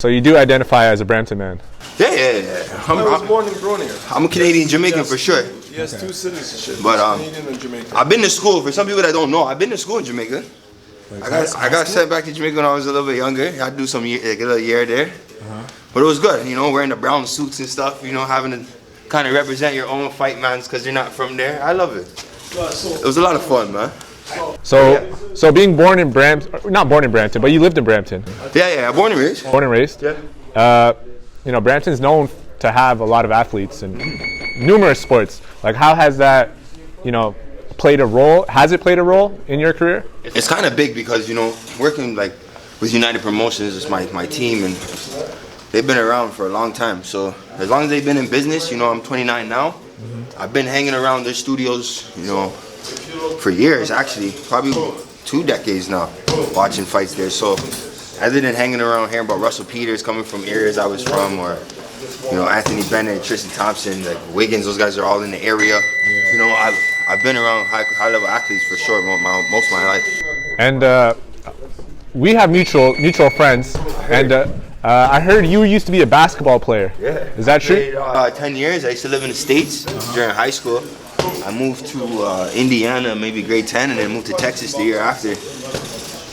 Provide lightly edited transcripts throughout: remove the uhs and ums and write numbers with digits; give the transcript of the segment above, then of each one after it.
So you do identify as a Brampton man? Yeah. I was born and grown here. I'm a Canadian Jamaican for sure. He has two citizenships, But Canadian and Jamaican. I've been to school. For some people that don't know, I've been to school in Jamaica. I got sent back to Jamaica when I was a little bit younger. I had to do some like a little year there. But it was good, you know, wearing the brown suits and stuff, you know, having to kind of represent your own fight mans because you're not from there. I love it. It was a lot of fun, man. So being born in Brampton, not born in Brampton, but you lived in Brampton. Yeah, born and raised. Born and raised? Yeah. You know, Brampton's known to have a lot of athletes in numerous sports. Like, how has that, you know, played a role? Has it played a role in your career? It's kind of big because, you know, working like with United Promotions is my team, and they've been around for a long time. So as long as they've been in business, you know, I'm 29 now. I've been hanging around their studios, you know, for years, actually, probably 2 decades now, watching fights there. So other than hanging around hearing about Russell Peters coming from areas I was from, or, you know, Anthony Bennett, Tristan Thompson, like Wiggins, those guys are all in the area. You know, I've been around high level athletes for sure most of my life. And we have mutual friends, and I heard you used to be a basketball player. Yeah. Is that true? I played, 10 years. I used to live in the States during high school. I moved to Indiana, maybe grade 10, and then moved to Texas the year after.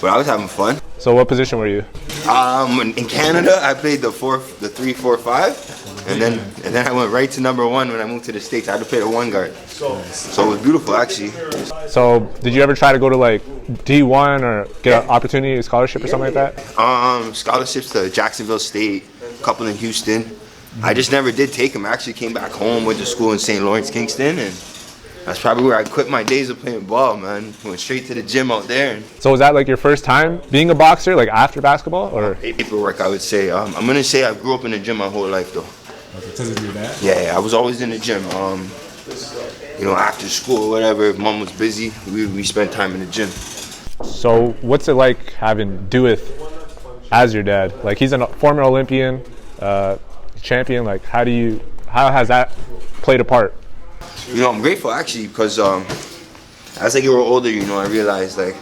But I was having fun. So what position were you? In Canada, I played the 3, 4, 5, and then I went right to number 1 when I moved to the States. I had to play the 1 guard. So it was beautiful, actually. So did you ever try to go to like D1 or get an opportunity, a scholarship or something like that? Scholarships to Jacksonville State, a couple in Houston. I just never did take them. I actually came back home, went to school in St. Lawrence, Kingston, and that's probably where I quit my days of playing ball, man. Went straight to the gym out there. So was that like your first time being a boxer, like after basketball, or? Paperwork, I would say. I'm gonna say I grew up in the gym my whole life, though. Yeah, I was always in the gym. You know, after school, whatever. If mom was busy, we spent time in the gym. So what's it like having Dewith as your dad? Like, he's a former Olympian, champion. Like, how has that played a part? You know, I'm grateful actually because as I get older, you know, I realized like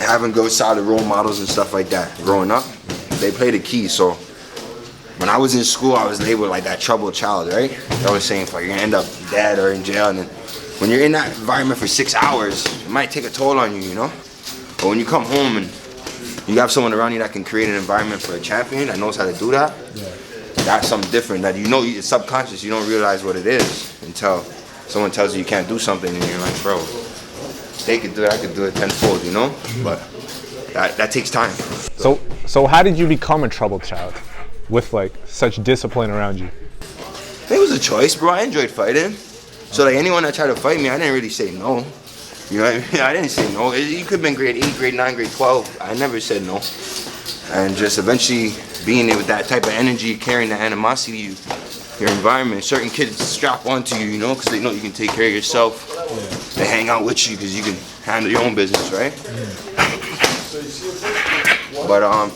having good solid role models and stuff like that growing up, they play the key. So when I was in school, I was labeled like that troubled child, right? I was saying, like, you're gonna end up dead or in jail. And then when you're in that environment for 6 hours, it might take a toll on you, you know? But when you come home and you have someone around you that can create an environment for a champion that knows how to do that, that's something different that, you know, it's subconscious. You don't realize what it is until someone tells you can't do something, and you're like, bro, they could do it, I could do it tenfold, you know? But that takes time. So how did you become a troubled child with like such discipline around you? It was a choice, bro. I enjoyed fighting. So like anyone that tried to fight me, I didn't really say no. You know what I mean? I didn't say no. You could have been grade 8, grade 9, grade 12. I never said no. And just eventually being there with that type of energy, carrying that animosity, your environment, certain kids strap onto you, you know, because they know you can take care of yourself. They hang out with you because you can handle your own business, right? But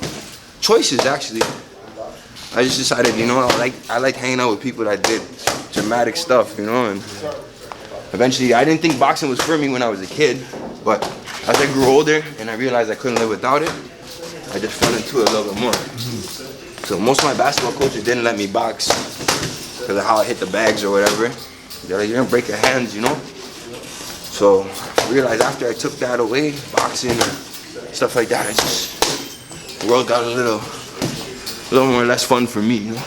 choices, actually. I just decided, you know, I like hanging out with people that did dramatic stuff, you know, and eventually I didn't think boxing was for me when I was a kid, but as I grew older and I realized I couldn't live without it, I just fell into it a little bit more. So most of my basketball coaches didn't let me box because of how I hit the bags or whatever. They're like, you're gonna break your hands, you know? So I realized after I took that away, boxing and stuff like that, the world got a little more less fun for me, you know?